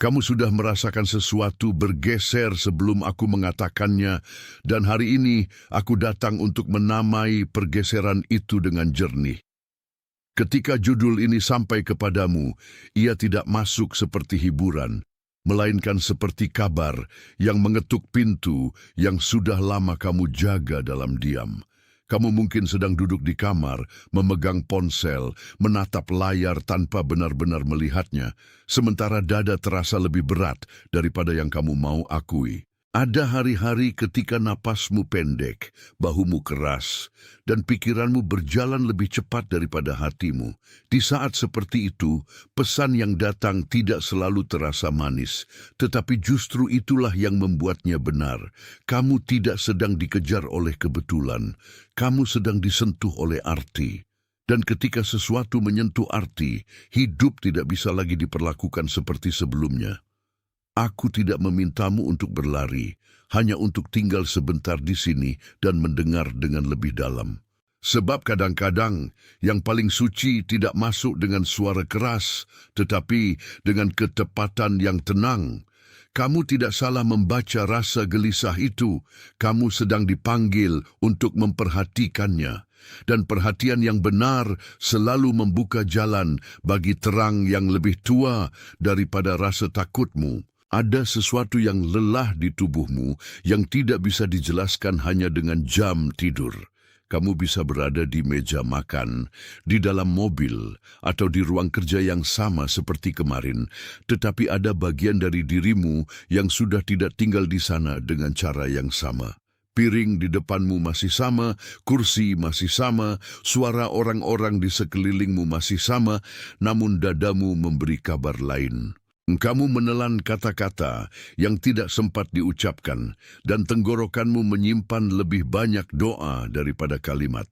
Kamu sudah merasakan sesuatu bergeser sebelum aku mengatakannya, dan hari ini aku datang untuk menamai pergeseran itu dengan jernih. Ketika judul ini sampai kepadamu, ia tidak masuk seperti hiburan, melainkan seperti kabar yang mengetuk pintu yang sudah lama kamu jaga dalam diam. Kamu mungkin sedang duduk di kamar, memegang ponsel, menatap layar tanpa benar-benar melihatnya, sementara dada terasa lebih berat daripada yang kamu mau akui. Ada hari-hari ketika napasmu pendek, bahumu keras, dan pikiranmu berjalan lebih cepat daripada hatimu. Di saat seperti itu, pesan yang datang tidak selalu terasa manis, tetapi justru itulah yang membuatnya benar. Kamu tidak sedang dikejar oleh kebetulan, kamu sedang disentuh oleh arti. Dan ketika sesuatu menyentuh arti, hidup tidak bisa lagi diperlakukan seperti sebelumnya. Aku tidak memintamu untuk berlari, hanya untuk tinggal sebentar di sini dan mendengar dengan lebih dalam. Sebab kadang-kadang yang paling suci tidak masuk dengan suara keras, tetapi dengan ketepatan yang tenang. Kamu tidak salah membaca rasa gelisah itu, kamu sedang dipanggil untuk memperhatikannya. Dan perhatian yang benar selalu membuka jalan bagi terang yang lebih tua daripada rasa takutmu. Ada sesuatu yang lelah di tubuhmu yang tidak bisa dijelaskan hanya dengan jam tidur. Kamu bisa berada di meja makan, di dalam mobil, atau di ruang kerja yang sama seperti kemarin, tetapi ada bagian dari dirimu yang sudah tidak tinggal di sana dengan cara yang sama. Piring di depanmu masih sama, kursi masih sama, suara orang-orang di sekelilingmu masih sama, namun dadamu memberi kabar lain. Kamu menelan kata-kata yang tidak sempat diucapkan, dan tenggorokanmu menyimpan lebih banyak doa daripada kalimat.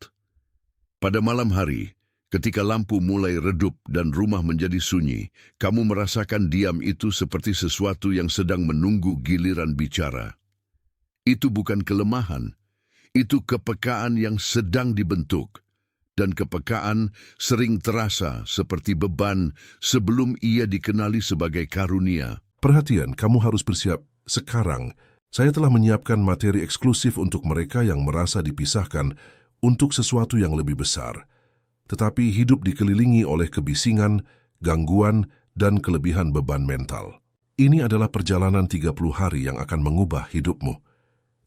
Pada malam hari, ketika lampu mulai redup dan rumah menjadi sunyi, kamu merasakan diam itu seperti sesuatu yang sedang menunggu giliran bicara. Itu bukan kelemahan, itu kepekaan yang sedang dibentuk. Dan kepekaan sering terasa seperti beban sebelum ia dikenali sebagai karunia. Perhatian, kamu harus bersiap sekarang. Saya telah menyiapkan materi eksklusif untuk mereka yang merasa dipisahkan untuk sesuatu yang lebih besar. Tetapi hidup dikelilingi oleh kebisingan, gangguan, dan kelebihan beban mental. Ini adalah perjalanan 30 hari yang akan mengubah hidupmu.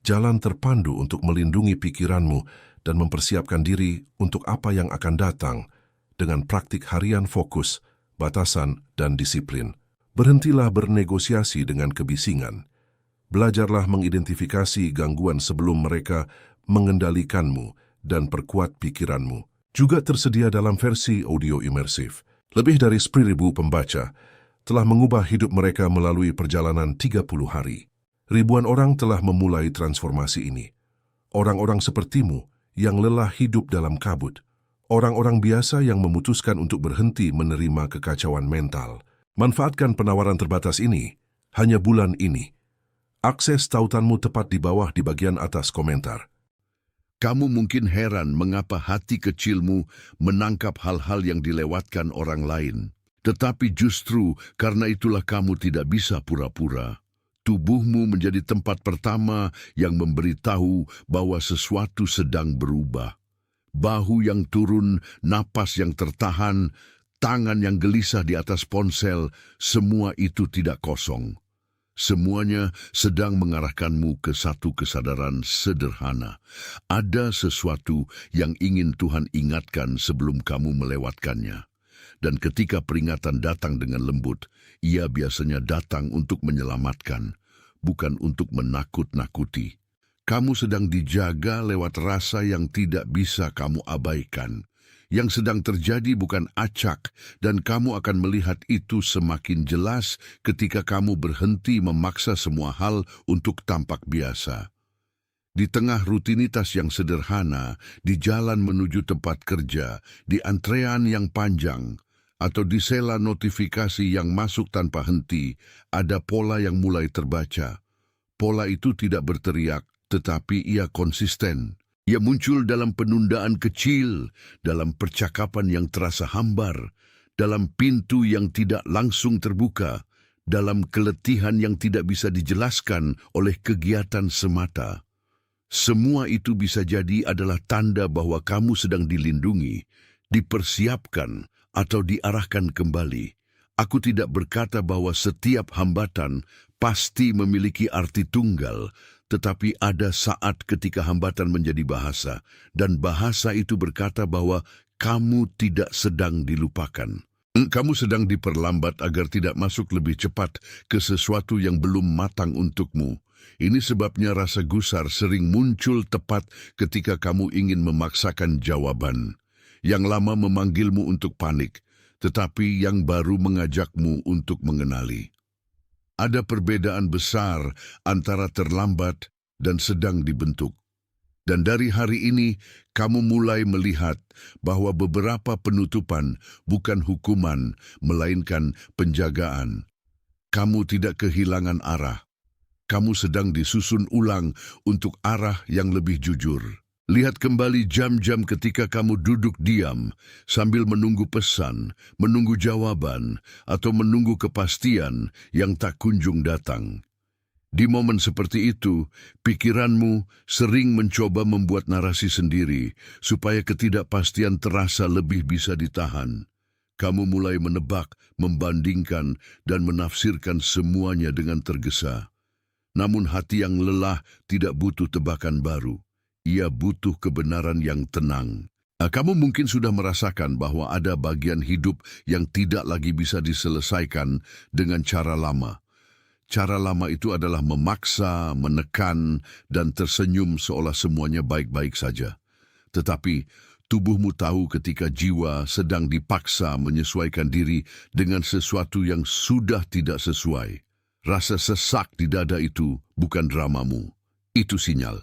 Jalan terpandu untuk melindungi pikiranmu dan mempersiapkan diri untuk apa yang akan datang dengan praktik harian fokus, batasan, dan disiplin. Berhentilah bernegosiasi dengan kebisingan. Belajarlah mengidentifikasi gangguan sebelum mereka mengendalikanmu dan perkuat pikiranmu. Juga tersedia dalam versi audio imersif. Lebih dari 10.000 pembaca telah mengubah hidup mereka melalui perjalanan 30 hari. Ribuan orang telah memulai transformasi ini. Orang-orang sepertimu yang lelah hidup dalam kabut. Orang-orang biasa yang memutuskan untuk berhenti menerima kekacauan mental. Manfaatkan penawaran terbatas ini, hanya bulan ini. Akses tautanmu tepat di bawah di bagian atas komentar. Kamu mungkin heran mengapa hati kecilmu menangkap hal-hal yang dilewatkan orang lain. Tetapi justru karena itulah kamu tidak bisa pura-pura. Tubuhmu menjadi tempat pertama yang memberitahu bahwa sesuatu sedang berubah. Bahu yang turun, napas yang tertahan, tangan yang gelisah di atas ponsel, semua itu tidak kosong. Semuanya sedang mengarahkanmu ke satu kesadaran sederhana. Ada sesuatu yang ingin Tuhan ingatkan sebelum kamu melewatkannya. Dan ketika peringatan datang dengan lembut, ia biasanya datang untuk menyelamatkan, bukan untuk menakut-nakuti. Kamu sedang dijaga lewat rasa yang tidak bisa kamu abaikan. Yang sedang terjadi bukan acak, dan kamu akan melihat itu semakin jelas ketika kamu berhenti memaksa semua hal untuk tampak biasa. Di tengah rutinitas yang sederhana, di jalan menuju tempat kerja, di antrean yang panjang, atau di sela notifikasi yang masuk tanpa henti, ada pola yang mulai terbaca. Pola itu tidak berteriak, tetapi ia konsisten. Ia muncul dalam penundaan kecil, dalam percakapan yang terasa hambar, dalam pintu yang tidak langsung terbuka, dalam keletihan yang tidak bisa dijelaskan oleh kegiatan semata. Semua itu bisa jadi adalah tanda bahwa kamu sedang dilindungi, dipersiapkan, atau diarahkan kembali. Aku tidak berkata bahwa setiap hambatan pasti memiliki arti tunggal, tetapi ada saat ketika hambatan menjadi bahasa, dan bahasa itu berkata bahwa kamu tidak sedang dilupakan. Kamu sedang diperlambat agar tidak masuk lebih cepat ke sesuatu yang belum matang untukmu. Ini sebabnya rasa gusar sering muncul tepat ketika kamu ingin memaksakan jawaban. Yang lama memanggilmu untuk panik, tetapi yang baru mengajakmu untuk mengenali. Ada perbedaan besar antara terlambat dan sedang dibentuk. Dan dari hari ini, kamu mulai melihat bahwa beberapa penutupan bukan hukuman, melainkan penjagaan. Kamu tidak kehilangan arah. Kamu sedang disusun ulang untuk arah yang lebih jujur. Lihat kembali jam-jam ketika kamu duduk diam sambil menunggu pesan, menunggu jawaban, atau menunggu kepastian yang tak kunjung datang. Di momen seperti itu, pikiranmu sering mencoba membuat narasi sendiri supaya ketidakpastian terasa lebih bisa ditahan. Kamu mulai menebak, membandingkan, dan menafsirkan semuanya dengan tergesa. Namun hati yang lelah tidak butuh tebakan baru. Ia butuh kebenaran yang tenang. Kamu mungkin sudah merasakan bahwa ada bagian hidup yang tidak lagi bisa diselesaikan dengan cara lama. Cara lama itu adalah memaksa, menekan, dan tersenyum seolah semuanya baik-baik saja. Tetapi tubuhmu tahu ketika jiwa sedang dipaksa menyesuaikan diri dengan sesuatu yang sudah tidak sesuai. Rasa sesak di dada itu bukan dramamu. Itu sinyal.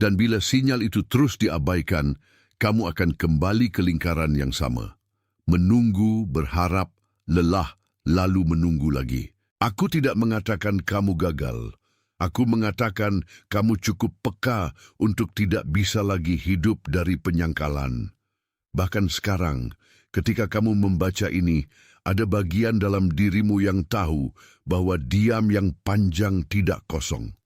Dan bila sinyal itu terus diabaikan, kamu akan kembali ke lingkaran yang sama. Menunggu, berharap, lelah, lalu menunggu lagi. Aku tidak mengatakan kamu gagal. Aku mengatakan kamu cukup peka untuk tidak bisa lagi hidup dari penyangkalan. Bahkan sekarang, ketika kamu membaca ini, ada bagian dalam dirimu yang tahu bahwa diam yang panjang tidak kosong.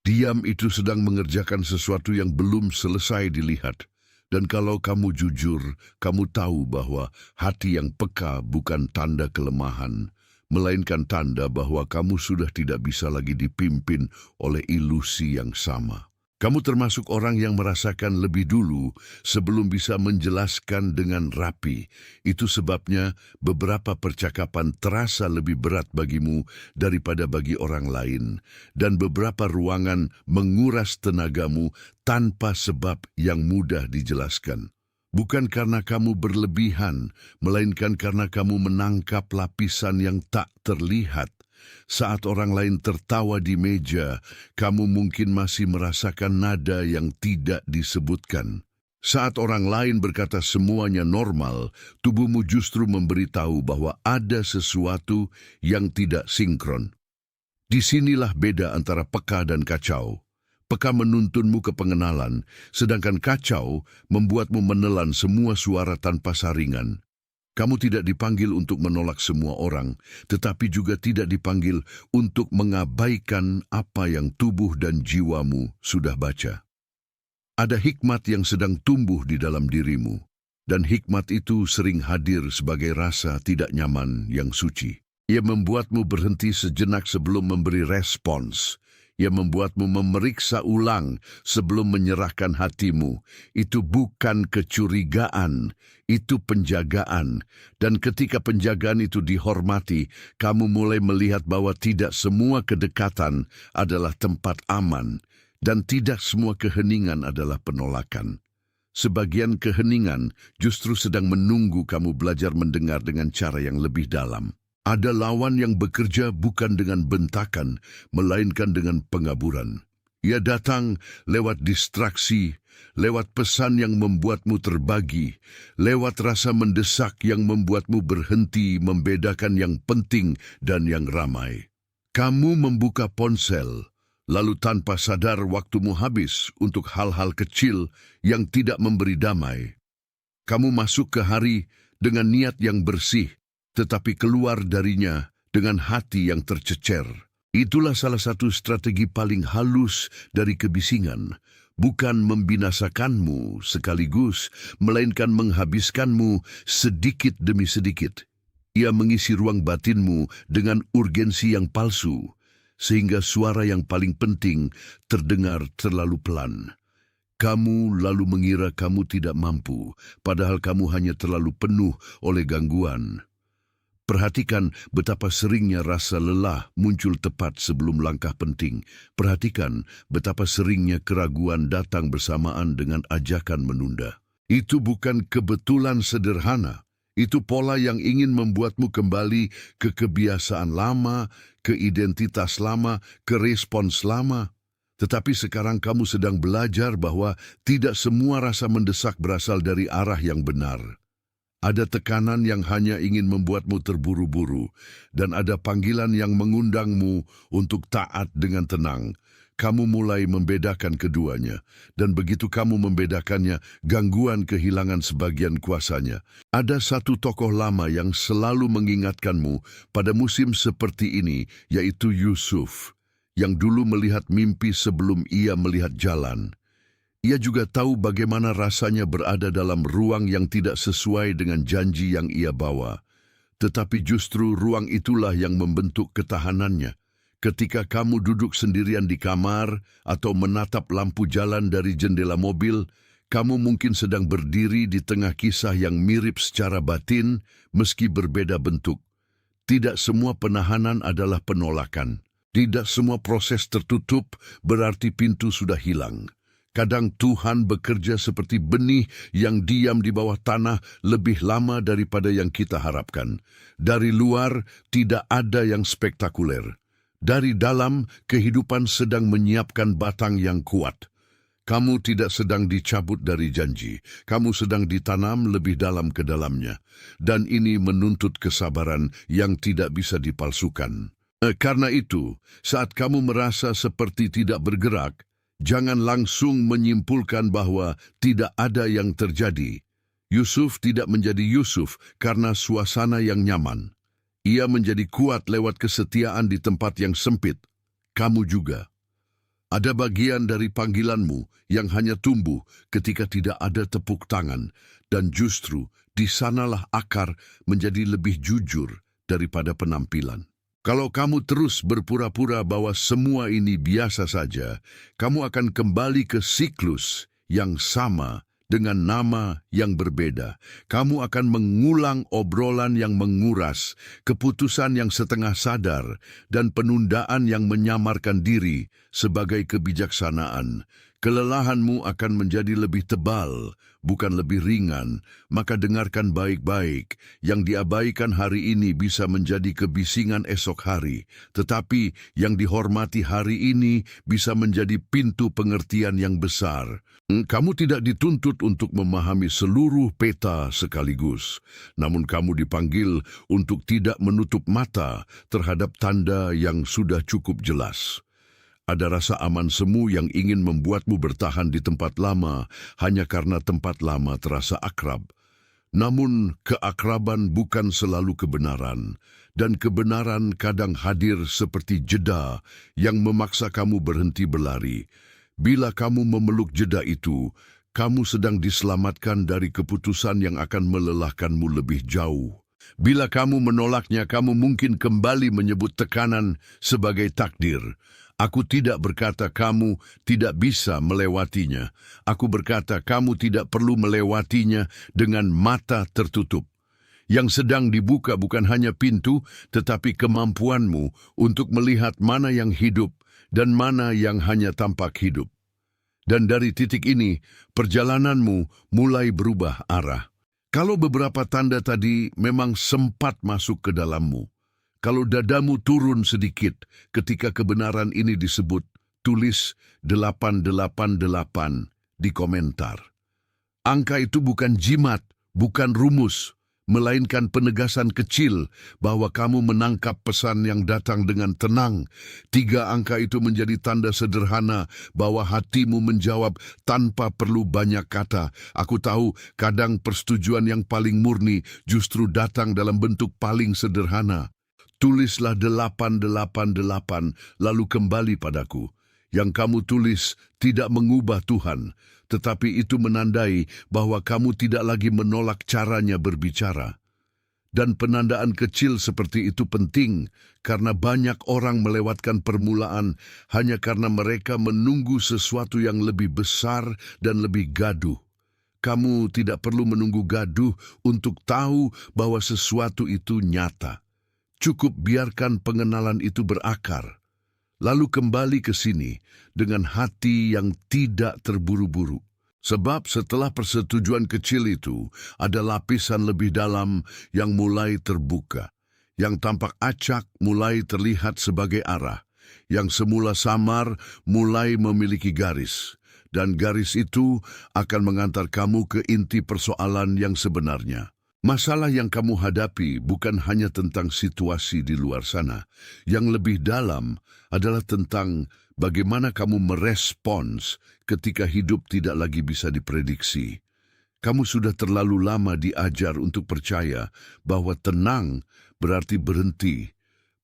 Diam itu sedang mengerjakan sesuatu yang belum selesai dilihat. Dan kalau kamu jujur, kamu tahu bahwa hati yang peka bukan tanda kelemahan, melainkan tanda bahwa kamu sudah tidak bisa lagi dipimpin oleh ilusi yang sama. Kamu termasuk orang yang merasakan lebih dulu sebelum bisa menjelaskan dengan rapi. Itu sebabnya beberapa percakapan terasa lebih berat bagimu daripada bagi orang lain. Dan beberapa ruangan menguras tenagamu tanpa sebab yang mudah dijelaskan. Bukan karena kamu berlebihan, melainkan karena kamu menangkap lapisan yang tak terlihat. Saat orang lain tertawa di meja, kamu mungkin masih merasakan nada yang tidak disebutkan. Saat orang lain berkata semuanya normal, tubuhmu justru memberitahu bahwa ada sesuatu yang tidak sinkron. Disinilah beda antara peka dan kacau. Peka menuntunmu ke pengenalan, sedangkan kacau membuatmu menelan semua suara tanpa saringan. Kamu tidak dipanggil untuk menolak semua orang, tetapi juga tidak dipanggil untuk mengabaikan apa yang tubuh dan jiwamu sudah baca. Ada hikmat yang sedang tumbuh di dalam dirimu, dan hikmat itu sering hadir sebagai rasa tidak nyaman yang suci. Ia membuatmu berhenti sejenak sebelum memberi respons. Ia membuatmu memeriksa ulang sebelum menyerahkan hatimu. Itu bukan kecurigaan, itu penjagaan. Dan ketika penjagaan itu dihormati, kamu mulai melihat bahwa tidak semua kedekatan adalah tempat aman, dan tidak semua keheningan adalah penolakan. Sebagian keheningan justru sedang menunggu kamu belajar mendengar dengan cara yang lebih dalam. Ada lawan yang bekerja bukan dengan bentakan, melainkan dengan pengaburan. Ia datang lewat distraksi, lewat pesan yang membuatmu terbagi, lewat rasa mendesak yang membuatmu berhenti membedakan yang penting dan yang ramai. Kamu membuka ponsel, lalu tanpa sadar waktumu habis untuk hal-hal kecil yang tidak memberi damai. Kamu masuk ke hari dengan niat yang bersih, tetapi keluar darinya dengan hati yang tercecer. Itulah salah satu strategi paling halus dari kebisingan, bukan membinasakanmu sekaligus, melainkan menghabiskanmu sedikit demi sedikit. Ia mengisi ruang batinmu dengan urgensi yang palsu, sehingga suara yang paling penting terdengar terlalu pelan. Kamu lalu mengira kamu tidak mampu, padahal kamu hanya terlalu penuh oleh gangguan. Perhatikan betapa seringnya rasa lelah muncul tepat sebelum langkah penting. Perhatikan betapa seringnya keraguan datang bersamaan dengan ajakan menunda. Itu bukan kebetulan sederhana. Itu pola yang ingin membuatmu kembali ke kebiasaan lama, ke identitas lama, ke respons lama. Tetapi sekarang kamu sedang belajar bahwa tidak semua rasa mendesak berasal dari arah yang benar. Ada tekanan yang hanya ingin membuatmu terburu-buru, dan ada panggilan yang mengundangmu untuk taat dengan tenang. Kamu mulai membedakan keduanya, dan begitu kamu membedakannya, gangguan kehilangan sebagian kuasanya. Ada satu tokoh lama yang selalu mengingatkanmu pada musim seperti ini, yaitu Yusuf, yang dulu melihat mimpi sebelum ia melihat jalan. Ia juga tahu bagaimana rasanya berada dalam ruang yang tidak sesuai dengan janji yang ia bawa. Tetapi justru ruang itulah yang membentuk ketahanannya. Ketika kamu duduk sendirian di kamar atau menatap lampu jalan dari jendela mobil, kamu mungkin sedang berdiri di tengah kisah yang mirip secara batin meski berbeda bentuk. Tidak semua penahanan adalah penolakan. Tidak semua proses tertutup berarti pintu sudah hilang. Kadang Tuhan bekerja seperti benih yang diam di bawah tanah lebih lama daripada yang kita harapkan. Dari luar tidak ada yang spektakuler. Dari dalam, kehidupan sedang menyiapkan batang yang kuat. Kamu tidak sedang dicabut dari janji. Kamu sedang ditanam lebih dalam ke dalamnya. Dan ini menuntut kesabaran yang tidak bisa dipalsukan. Karena itu, saat kamu merasa seperti tidak bergerak, jangan langsung menyimpulkan bahwa tidak ada yang terjadi. Yusuf tidak menjadi Yusuf karena suasana yang nyaman. Ia menjadi kuat lewat kesetiaan di tempat yang sempit. Kamu juga. Ada bagian dari panggilanmu yang hanya tumbuh ketika tidak ada tepuk tangan, dan justru di sanalah akar menjadi lebih jujur daripada penampilan. Kalau kamu terus berpura-pura bahwa semua ini biasa saja, kamu akan kembali ke siklus yang sama dengan nama yang berbeda. Kamu akan mengulang obrolan yang menguras, keputusan yang setengah sadar, dan penundaan yang menyamarkan diri sebagai kebijaksanaan. Kelelahanmu akan menjadi lebih tebal, bukan lebih ringan. Maka dengarkan baik-baik. Yang diabaikan hari ini bisa menjadi kebisingan esok hari. Tetapi yang dihormati hari ini bisa menjadi pintu pengertian yang besar. Kamu tidak dituntut untuk memahami seluruh peta sekaligus. Namun kamu dipanggil untuk tidak menutup mata terhadap tanda yang sudah cukup jelas. Ada rasa aman semu yang ingin membuatmu bertahan di tempat lama hanya karena tempat lama terasa akrab. Namun, keakraban bukan selalu kebenaran, dan kebenaran kadang hadir seperti jeda yang memaksa kamu berhenti berlari. Bila kamu memeluk jeda itu, kamu sedang diselamatkan dari keputusan yang akan melelahkanmu lebih jauh. Bila kamu menolaknya, kamu mungkin kembali menyebut tekanan sebagai takdir. Aku tidak berkata kamu tidak bisa melewatinya. Aku berkata kamu tidak perlu melewatinya dengan mata tertutup. Yang sedang dibuka bukan hanya pintu, tetapi kemampuanmu untuk melihat mana yang hidup dan mana yang hanya tampak hidup. Dan dari titik ini, perjalananmu mulai berubah arah. Kalau beberapa tanda tadi memang sempat masuk ke dalammu, kalau dadamu turun sedikit ketika kebenaran ini disebut, tulis 888 di komentar. Angka itu bukan jimat, bukan rumus, melainkan penegasan kecil bahwa kamu menangkap pesan yang datang dengan tenang. 3 angka itu menjadi tanda sederhana bahwa hatimu menjawab tanpa perlu banyak kata. Aku tahu kadang persetujuan yang paling murni justru datang dalam bentuk paling sederhana. Tulislah 888 lalu kembali padaku. Yang kamu tulis tidak mengubah Tuhan, tetapi itu menandai bahwa kamu tidak lagi menolak caranya berbicara. Dan penandaan kecil seperti itu penting karena banyak orang melewatkan permulaan hanya karena mereka menunggu sesuatu yang lebih besar dan lebih gaduh. Kamu tidak perlu menunggu gaduh untuk tahu bahwa sesuatu itu nyata. Cukup biarkan pengenalan itu berakar. Lalu kembali ke sini dengan hati yang tidak terburu-buru. Sebab setelah persetujuan kecil itu, ada lapisan lebih dalam yang mulai terbuka. Yang tampak acak mulai terlihat sebagai arah. Yang semula samar mulai memiliki garis. Dan garis itu akan mengantar kamu ke inti persoalan yang sebenarnya. Masalah yang kamu hadapi bukan hanya tentang situasi di luar sana. Yang lebih dalam adalah tentang bagaimana kamu merespons ketika hidup tidak lagi bisa diprediksi. Kamu sudah terlalu lama diajar untuk percaya bahwa tenang berarti berhenti.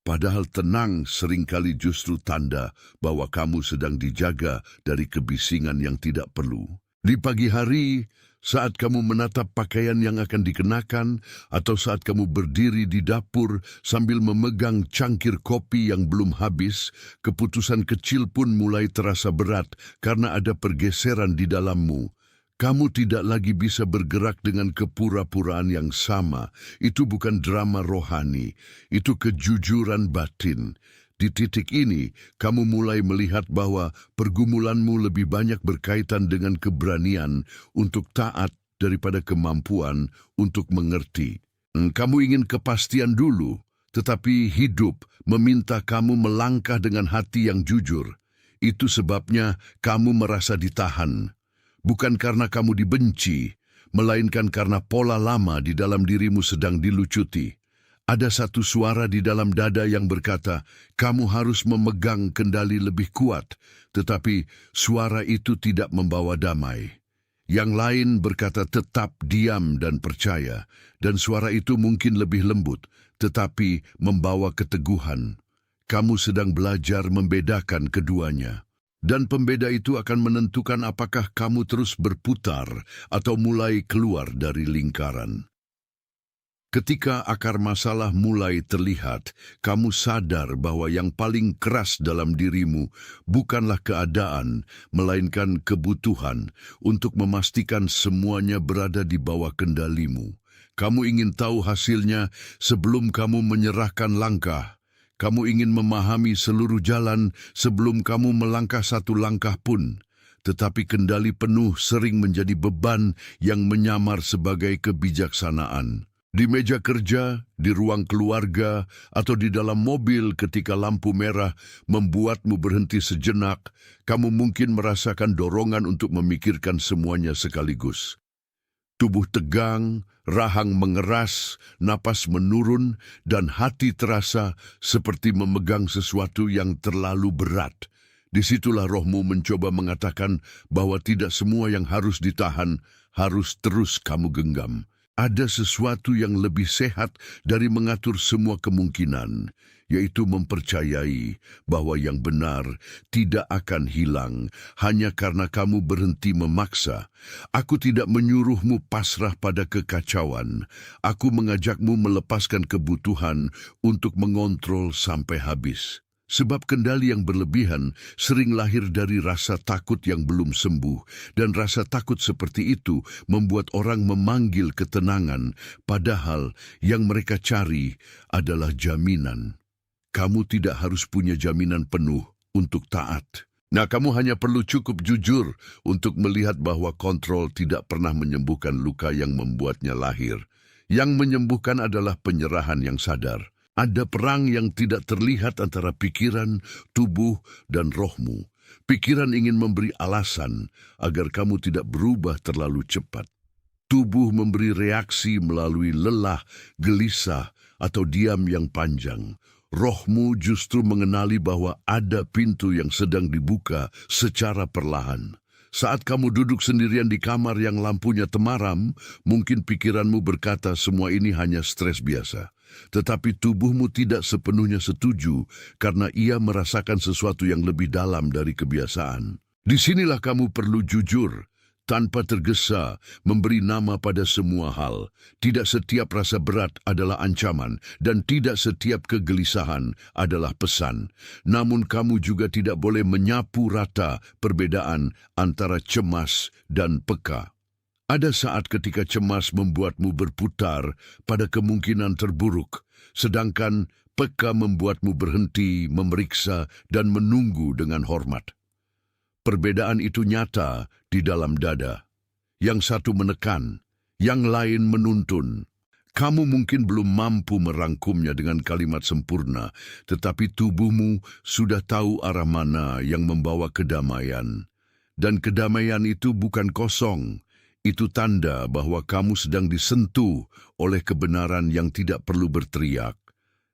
Padahal tenang seringkali justru tanda bahwa kamu sedang dijaga dari kebisingan yang tidak perlu. Di pagi hari, saat kamu menatap pakaian yang akan dikenakan, atau saat kamu berdiri di dapur sambil memegang cangkir kopi yang belum habis, keputusan kecil pun mulai terasa berat karena ada pergeseran di dalammu. Kamu tidak lagi bisa bergerak dengan kepura-puraan yang sama. Itu bukan drama rohani, itu kejujuran batin. Di titik ini, kamu mulai melihat bahwa pergumulanmu lebih banyak berkaitan dengan keberanian untuk taat daripada kemampuan untuk mengerti. Kamu ingin kepastian dulu, tetapi hidup meminta kamu melangkah dengan hati yang jujur. Itu sebabnya kamu merasa ditahan. Bukan karena kamu dibenci, melainkan karena pola lama di dalam dirimu sedang dilucuti. Ada satu suara di dalam dada yang berkata, kamu harus memegang kendali lebih kuat, tetapi suara itu tidak membawa damai. Yang lain berkata tetap diam dan percaya, dan suara itu mungkin lebih lembut, tetapi membawa keteguhan. Kamu sedang belajar membedakan keduanya. Dan pembeda itu akan menentukan apakah kamu terus berputar atau mulai keluar dari lingkaran. Ketika akar masalah mulai terlihat, kamu sadar bahwa yang paling keras dalam dirimu bukanlah keadaan, melainkan kebutuhan untuk memastikan semuanya berada di bawah kendalimu. Kamu ingin tahu hasilnya sebelum kamu menyerahkan langkah. Kamu ingin memahami seluruh jalan sebelum kamu melangkah satu langkah pun. Tetapi kendali penuh sering menjadi beban yang menyamar sebagai kebijaksanaan. Di meja kerja, di ruang keluarga, atau di dalam mobil ketika lampu merah membuatmu berhenti sejenak, kamu mungkin merasakan dorongan untuk memikirkan semuanya sekaligus. Tubuh tegang, rahang mengeras, napas menurun, dan hati terasa seperti memegang sesuatu yang terlalu berat. Disitulah rohmu mencoba mengatakan bahwa tidak semua yang harus ditahan harus terus kamu genggam. Ada sesuatu yang lebih sehat dari mengatur semua kemungkinan, yaitu mempercayai bahwa yang benar tidak akan hilang hanya karena kamu berhenti memaksa. Aku tidak menyuruhmu pasrah pada kekacauan. Aku mengajakmu melepaskan kebutuhan untuk mengontrol sampai habis. Sebab kendali yang berlebihan sering lahir dari rasa takut yang belum sembuh, dan rasa takut seperti itu membuat orang memanggil ketenangan, padahal yang mereka cari adalah jaminan. Kamu tidak harus punya jaminan penuh untuk taat. Kamu hanya perlu cukup jujur untuk melihat bahwa kontrol tidak pernah menyembuhkan luka yang membuatnya lahir. Yang menyembuhkan adalah penyerahan yang sadar. Ada perang yang tidak terlihat antara pikiran, tubuh, dan rohmu. Pikiran ingin memberi alasan agar kamu tidak berubah terlalu cepat. Tubuh memberi reaksi melalui lelah, gelisah, atau diam yang panjang. Rohmu justru mengenali bahwa ada pintu yang sedang dibuka secara perlahan. Saat kamu duduk sendirian di kamar yang lampunya temaram, mungkin pikiranmu berkata semua ini hanya stres biasa. tetapi tubuhmu tidak sepenuhnya setuju karena ia merasakan sesuatu yang lebih dalam dari kebiasaan. Disinilah kamu perlu jujur, tanpa tergesa, memberi nama pada semua hal. Tidak setiap rasa berat adalah ancaman, dan tidak setiap kegelisahan adalah pesan. Namun kamu juga tidak boleh menyapu rata perbedaan antara cemas dan peka. Ada saat ketika cemas membuatmu berputar pada kemungkinan terburuk, sedangkan peka membuatmu berhenti, memeriksa, dan menunggu dengan hormat. Perbedaan itu nyata di dalam dada. Yang satu menekan, yang lain menuntun. Kamu mungkin belum mampu merangkumnya dengan kalimat sempurna, tetapi tubuhmu sudah tahu arah mana yang membawa kedamaian. Dan kedamaian itu bukan kosong. Itu tanda bahwa kamu sedang disentuh oleh kebenaran yang tidak perlu berteriak.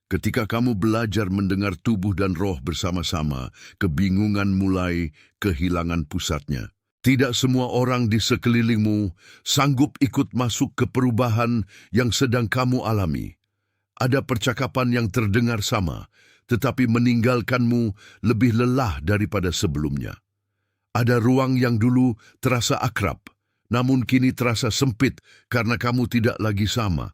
Ketika kamu belajar mendengar tubuh dan roh bersama-sama, kebingungan mulai kehilangan pusatnya. Tidak semua orang di sekelilingmu sanggup ikut masuk ke perubahan yang sedang kamu alami. Ada percakapan yang terdengar sama, tetapi meninggalkanmu lebih lelah daripada sebelumnya. Ada ruang yang dulu terasa akrab, namun kini terasa sempit karena kamu tidak lagi sama.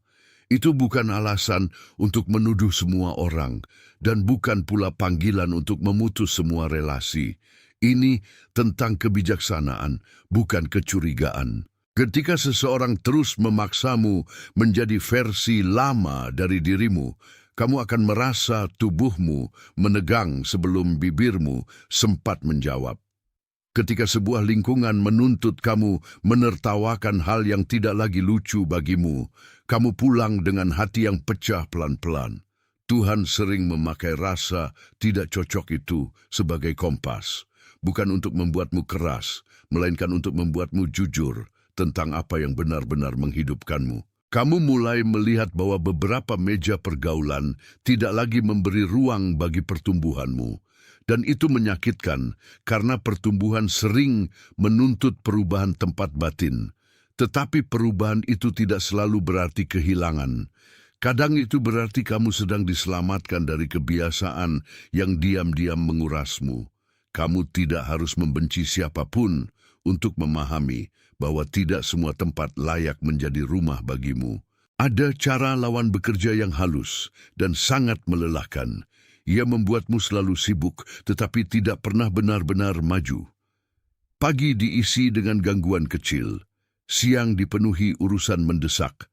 Itu bukan alasan untuk menuduh semua orang, dan bukan pula panggilan untuk memutus semua relasi. Ini tentang kebijaksanaan, bukan kecurigaan. Ketika seseorang terus memaksamu menjadi versi lama dari dirimu, kamu akan merasa tubuhmu menegang sebelum bibirmu sempat menjawab. Ketika sebuah lingkungan menuntut kamu menertawakan hal yang tidak lagi lucu bagimu, kamu pulang dengan hati yang pecah pelan-pelan. Tuhan sering memakai rasa tidak cocok itu sebagai kompas, bukan untuk membuatmu keras, melainkan untuk membuatmu jujur tentang apa yang benar-benar menghidupkanmu. Kamu mulai melihat bahwa beberapa meja pergaulan tidak lagi memberi ruang bagi pertumbuhanmu. Dan itu menyakitkan karena pertumbuhan sering menuntut perubahan tempat batin. Tetapi perubahan itu tidak selalu berarti kehilangan. Kadang itu berarti kamu sedang diselamatkan dari kebiasaan yang diam-diam mengurasmu. Kamu tidak harus membenci siapapun untuk memahami bahwa tidak semua tempat layak menjadi rumah bagimu. Ada cara lawan bekerja yang halus dan sangat melelahkan. Ia membuatmu selalu sibuk, tetapi tidak pernah benar-benar maju. Pagi diisi dengan gangguan kecil, siang dipenuhi urusan mendesak,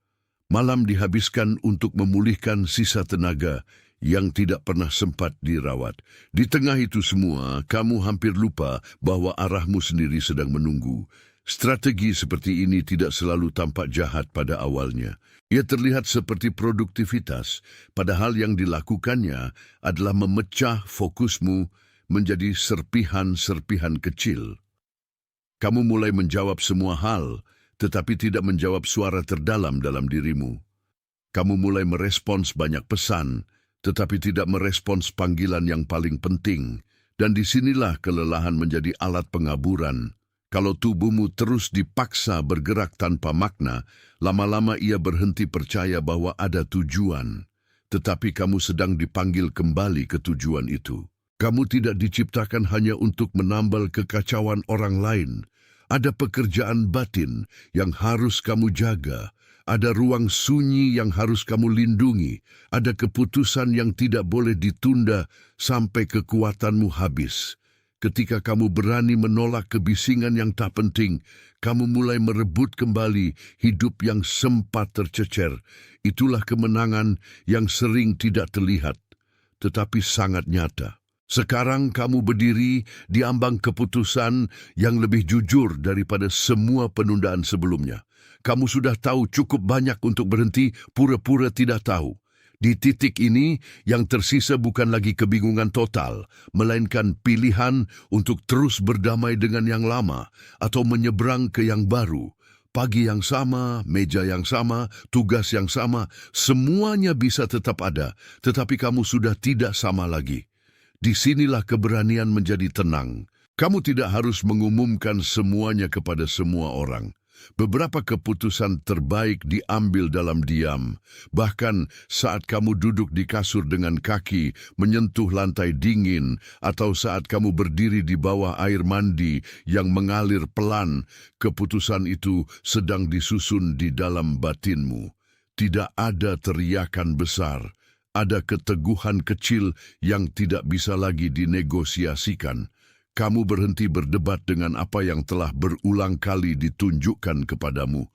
malam dihabiskan untuk memulihkan sisa tenaga yang tidak pernah sempat dirawat. Di tengah itu semua, kamu hampir lupa bahwa arahmu sendiri sedang menunggu. Strategi seperti ini tidak selalu tampak jahat pada awalnya. Ia terlihat seperti produktivitas, padahal yang dilakukannya adalah memecah fokusmu menjadi serpihan-serpihan kecil. Kamu mulai menjawab semua hal, tetapi tidak menjawab suara terdalam dalam dirimu. Kamu mulai merespons banyak pesan, tetapi tidak merespons panggilan yang paling penting, dan disinilah kelelahan menjadi alat pengaburan. Kalau tubuhmu terus dipaksa bergerak tanpa makna, lama-lama ia berhenti percaya bahwa ada tujuan. Tetapi kamu sedang dipanggil kembali ke tujuan itu. Kamu tidak diciptakan hanya untuk menambal kekacauan orang lain. Ada pekerjaan batin yang harus kamu jaga. Ada ruang sunyi yang harus kamu lindungi. Ada keputusan yang tidak boleh ditunda sampai kekuatanmu habis. Ketika kamu berani menolak kebisingan yang tak penting, kamu mulai merebut kembali hidup yang sempat tercecer. Itulah kemenangan yang sering tidak terlihat, tetapi sangat nyata. Sekarang kamu berdiri di ambang keputusan yang lebih jujur daripada semua penundaan sebelumnya. Kamu sudah tahu cukup banyak untuk berhenti pura-pura tidak tahu. Di titik ini, yang tersisa bukan lagi kebingungan total, melainkan pilihan untuk terus berdamai dengan yang lama atau menyeberang ke yang baru. Pagi yang sama, meja yang sama, tugas yang sama, semuanya bisa tetap ada, tetapi kamu sudah tidak sama lagi. Disinilah keberanian menjadi tenang. Kamu tidak harus mengumumkan semuanya kepada semua orang. Beberapa keputusan terbaik diambil dalam diam, bahkan saat kamu duduk di kasur dengan kaki menyentuh lantai dingin atau saat kamu berdiri di bawah air mandi yang mengalir pelan, keputusan itu sedang disusun di dalam batinmu. Tidak ada teriakan besar, ada keteguhan kecil yang tidak bisa lagi dinegosiasikan. Kamu berhenti berdebat dengan apa yang telah berulang kali ditunjukkan kepadamu.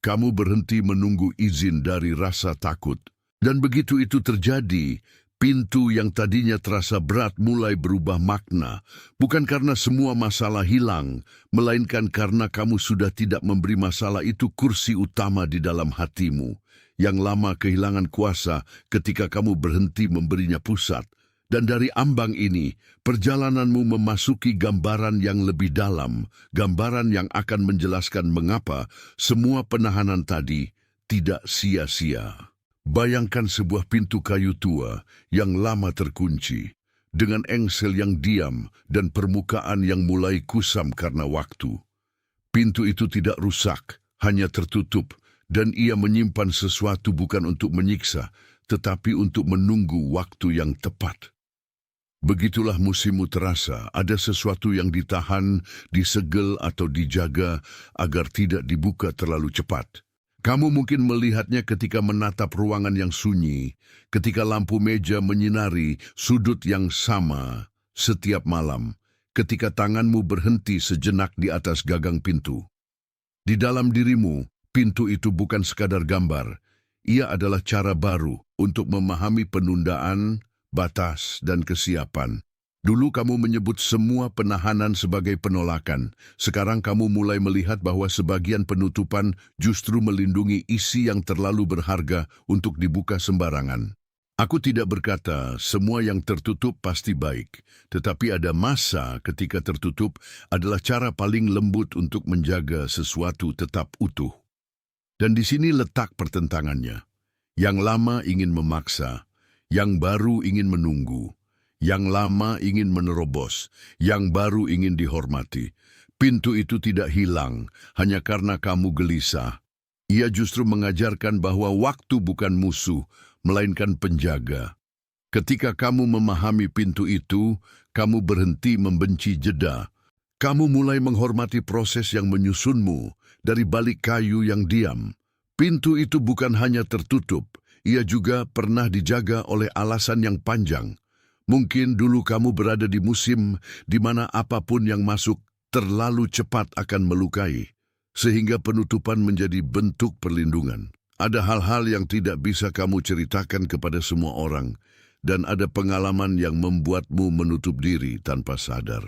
Kamu berhenti menunggu izin dari rasa takut. Dan begitu itu terjadi, pintu yang tadinya terasa berat mulai berubah makna. Bukan karena semua masalah hilang, melainkan karena kamu sudah tidak memberi masalah itu kursi utama di dalam hatimu. Yang lama kehilangan kuasa ketika kamu berhenti memberinya pusat. Dan dari ambang ini, perjalananmu memasuki gambaran yang lebih dalam, gambaran yang akan menjelaskan mengapa semua penahanan tadi tidak sia-sia. Bayangkan sebuah pintu kayu tua yang lama terkunci, dengan engsel yang diam dan permukaan yang mulai kusam karena waktu. Pintu itu tidak rusak, hanya tertutup, dan ia menyimpan sesuatu bukan untuk menyiksa, tetapi untuk menunggu waktu yang tepat. Begitulah musimmu terasa, ada sesuatu yang ditahan, disegel atau dijaga agar tidak dibuka terlalu cepat. Kamu mungkin melihatnya ketika menatap ruangan yang sunyi, ketika lampu meja menyinari sudut yang sama setiap malam, ketika tanganmu berhenti sejenak di atas gagang pintu. Di dalam dirimu, pintu itu bukan sekadar gambar, ia adalah cara baru untuk memahami penundaan, batas, dan kesiapan. Dulu kamu menyebut semua penahanan sebagai penolakan. Sekarang kamu mulai melihat bahwa sebagian penutupan justru melindungi isi yang terlalu berharga untuk dibuka sembarangan. Aku tidak berkata semua yang tertutup pasti baik, tetapi ada masa ketika tertutup adalah cara paling lembut untuk menjaga sesuatu tetap utuh. Dan di sini letak pertentangannya. Yang lama ingin memaksa, yang baru ingin menunggu, yang lama ingin menerobos, yang baru ingin dihormati. Pintu itu tidak hilang hanya karena kamu gelisah. Ia justru mengajarkan bahwa waktu bukan musuh, melainkan penjaga. Ketika kamu memahami pintu itu, kamu berhenti membenci jeda. Kamu mulai menghormati proses yang menyusunmu dari balik kayu yang diam. Pintu itu bukan hanya tertutup, ia juga pernah dijaga oleh alasan yang panjang. Mungkin dulu kamu berada di musim di mana apapun yang masuk terlalu cepat akan melukai, sehingga penutupan menjadi bentuk perlindungan. Ada hal-hal yang tidak bisa kamu ceritakan kepada semua orang, dan ada pengalaman yang membuatmu menutup diri tanpa sadar.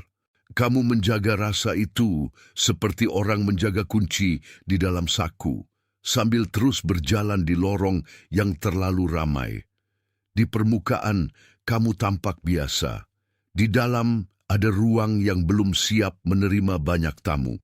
Kamu menjaga rasa itu seperti orang menjaga kunci di dalam saku, sambil terus berjalan di lorong yang terlalu ramai. Di permukaan, kamu tampak biasa. Di dalam, ada ruang yang belum siap menerima banyak tamu.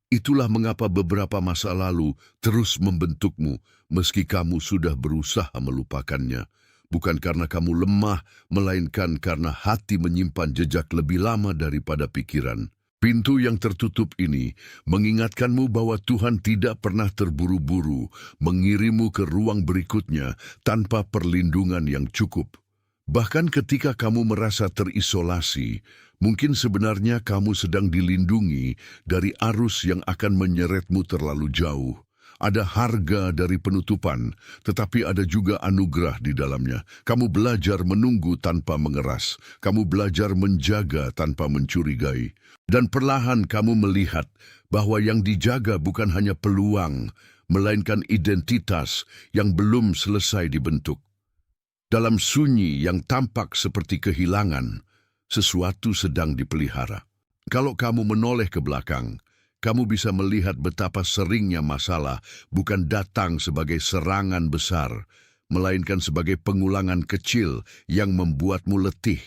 Itulah mengapa beberapa masa lalu terus membentukmu, meski kamu sudah berusaha melupakannya. Bukan karena kamu lemah, melainkan karena hati menyimpan jejak lebih lama daripada pikiran. Pintu yang tertutup ini mengingatkanmu bahwa Tuhan tidak pernah terburu-buru mengirimu ke ruang berikutnya tanpa perlindungan yang cukup. Bahkan ketika kamu merasa terisolasi, mungkin sebenarnya kamu sedang dilindungi dari arus yang akan menyeretmu terlalu jauh. Ada harga dari penutupan, tetapi ada juga anugerah di dalamnya. Kamu belajar menunggu tanpa mengeras. Kamu belajar menjaga tanpa mencurigai. Dan perlahan kamu melihat bahwa yang dijaga bukan hanya peluang, melainkan identitas yang belum selesai dibentuk. Dalam sunyi yang tampak seperti kehilangan, sesuatu sedang dipelihara. Kalau kamu menoleh ke belakang, kamu bisa melihat betapa seringnya masalah bukan datang sebagai serangan besar, melainkan sebagai pengulangan kecil yang membuatmu letih.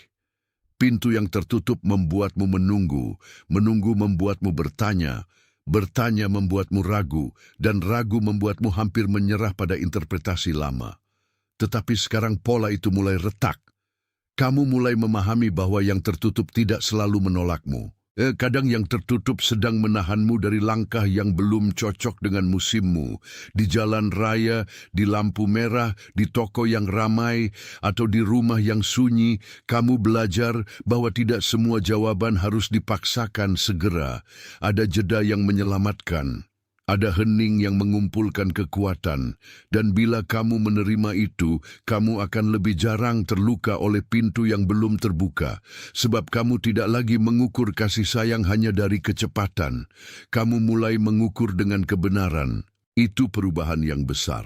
Pintu yang tertutup membuatmu menunggu, menunggu membuatmu bertanya, bertanya membuatmu ragu, dan ragu membuatmu hampir menyerah pada interpretasi lama. Tetapi sekarang pola itu mulai retak. Kamu mulai memahami bahwa yang tertutup tidak selalu menolakmu. Kadang yang tertutup sedang menahanmu dari langkah yang belum cocok dengan musimmu. Di jalan raya, di lampu merah, di toko yang ramai, atau di rumah yang sunyi, kamu belajar bahwa tidak semua jawaban harus dipaksakan segera. Ada jeda yang menyelamatkan. Ada hening yang mengumpulkan kekuatan, dan bila kamu menerima itu, kamu akan lebih jarang terluka oleh pintu yang belum terbuka, sebab kamu tidak lagi mengukur kasih sayang hanya dari kecepatan. Kamu mulai mengukur dengan kebenaran. Itu perubahan yang besar.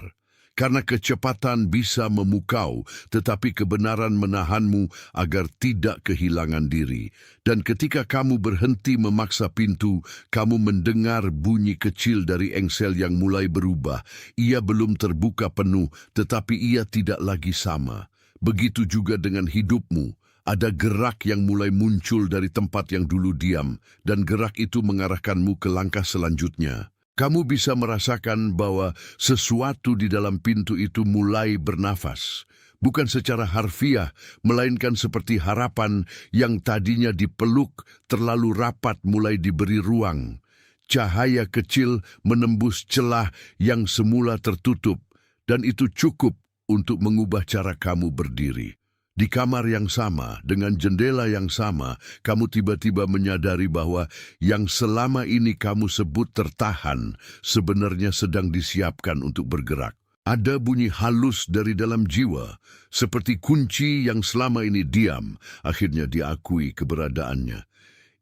Karena kecepatan bisa memukau, tetapi kebenaran menahanmu agar tidak kehilangan diri. Dan ketika kamu berhenti memaksa pintu, kamu mendengar bunyi kecil dari engsel yang mulai berubah. Ia belum terbuka penuh, tetapi ia tidak lagi sama. Begitu juga dengan hidupmu. Ada gerak yang mulai muncul dari tempat yang dulu diam, dan gerak itu mengarahkanmu ke langkah selanjutnya. Kamu bisa merasakan bahwa sesuatu di dalam pintu itu mulai bernafas. Bukan secara harfiah, melainkan seperti harapan yang tadinya dipeluk terlalu rapat mulai diberi ruang. Cahaya kecil menembus celah yang semula tertutup, dan itu cukup untuk mengubah cara kamu berdiri. Di kamar yang sama, dengan jendela yang sama, kamu tiba-tiba menyadari bahwa yang selama ini kamu sebut tertahan sebenarnya sedang disiapkan untuk bergerak. Ada bunyi halus dari dalam jiwa, seperti kunci yang selama ini diam, akhirnya diakui keberadaannya.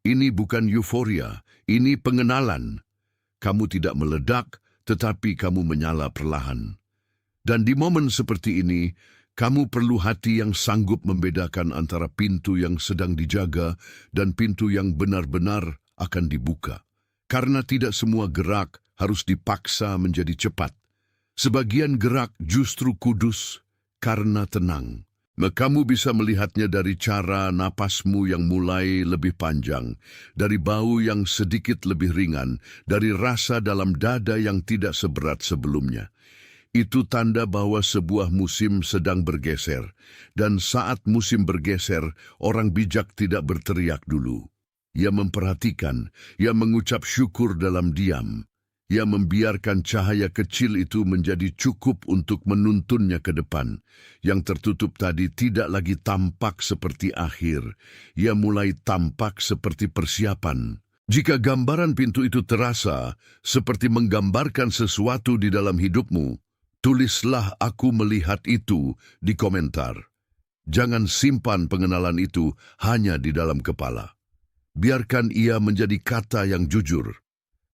Ini bukan euforia, ini pengenalan. Kamu tidak meledak, tetapi kamu menyala perlahan. Dan di momen seperti ini, kamu perlu hati yang sanggup membedakan antara pintu yang sedang dijaga dan pintu yang benar-benar akan dibuka. Karena tidak semua gerak harus dipaksa menjadi cepat. Sebagian gerak justru kudus karena tenang. Kamu bisa melihatnya dari cara napasmu yang mulai lebih panjang, dari bau yang sedikit lebih ringan, dari rasa dalam dada yang tidak seberat sebelumnya. Itu tanda bahwa sebuah musim sedang bergeser, dan saat musim bergeser, orang bijak tidak berteriak dulu. Ia memperhatikan, ia mengucap syukur dalam diam. Ia membiarkan cahaya kecil itu menjadi cukup untuk menuntunnya ke depan. Yang tertutup tadi tidak lagi tampak seperti akhir. Ia mulai tampak seperti persiapan. Jika gambaran pintu itu terasa seperti menggambarkan sesuatu di dalam hidupmu, tulislah "aku melihat itu" di komentar. Jangan simpan pengenalan itu hanya di dalam kepala. Biarkan ia menjadi kata yang jujur.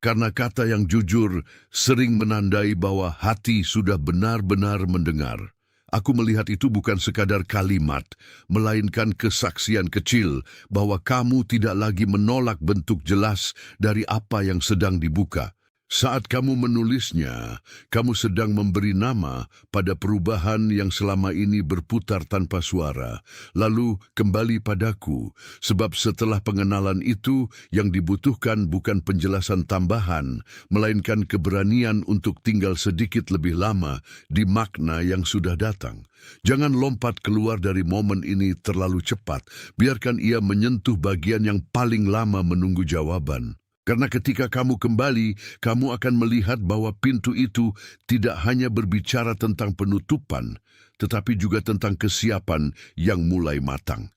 Karena kata yang jujur sering menandai bahwa hati sudah benar-benar mendengar. Aku melihat itu bukan sekadar kalimat, melainkan kesaksian kecil bahwa kamu tidak lagi menolak bentuk jelas dari apa yang sedang dibuka. Saat kamu menulisnya, kamu sedang memberi nama pada perubahan yang selama ini berputar tanpa suara. Lalu kembali padaku, sebab setelah pengenalan itu yang dibutuhkan bukan penjelasan tambahan, melainkan keberanian untuk tinggal sedikit lebih lama di makna yang sudah datang. Jangan lompat keluar dari momen ini terlalu cepat, biarkan ia menyentuh bagian yang paling lama menunggu jawaban. Karena ketika kamu kembali, kamu akan melihat bahwa pintu itu tidak hanya berbicara tentang penutupan, tetapi juga tentang kesiapan yang mulai matang.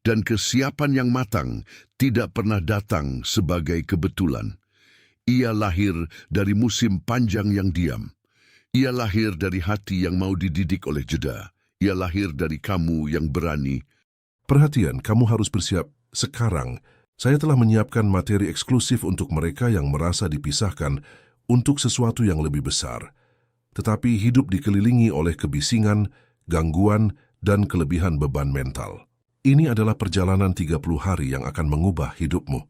Dan kesiapan yang matang tidak pernah datang sebagai kebetulan. Ia lahir dari musim panjang yang diam. Ia lahir dari hati yang mau dididik oleh jeda. Ia lahir dari kamu yang berani. Perhatian, kamu harus bersiap sekarang. Saya telah menyiapkan materi eksklusif untuk mereka yang merasa dipisahkan untuk sesuatu yang lebih besar, tetapi hidup dikelilingi oleh kebisingan, gangguan, dan kelebihan beban mental. Ini adalah perjalanan 30 hari yang akan mengubah hidupmu.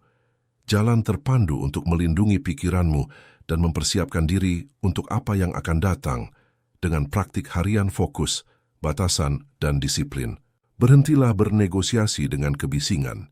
Jalan terpandu untuk melindungi pikiranmu dan mempersiapkan diri untuk apa yang akan datang dengan praktik harian fokus, batasan, dan disiplin. Berhentilah bernegosiasi dengan kebisingan.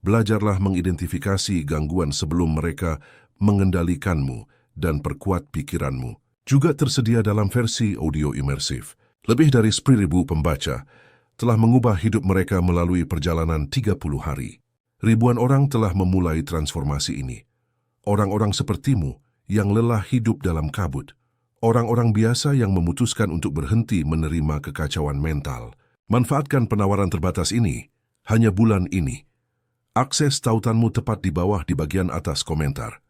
Belajarlah mengidentifikasi gangguan sebelum mereka mengendalikanmu dan perkuat pikiranmu. Juga tersedia dalam versi audio imersif. Lebih dari 10.000 pembaca telah mengubah hidup mereka melalui perjalanan 30 hari. Ribuan orang telah memulai transformasi ini. Orang-orang sepertimu yang lelah hidup dalam kabut. Orang-orang biasa yang memutuskan untuk berhenti menerima kekacauan mental. Manfaatkan penawaran terbatas ini hanya bulan ini. Akses tautanmu tepat di bawah di bagian atas komentar.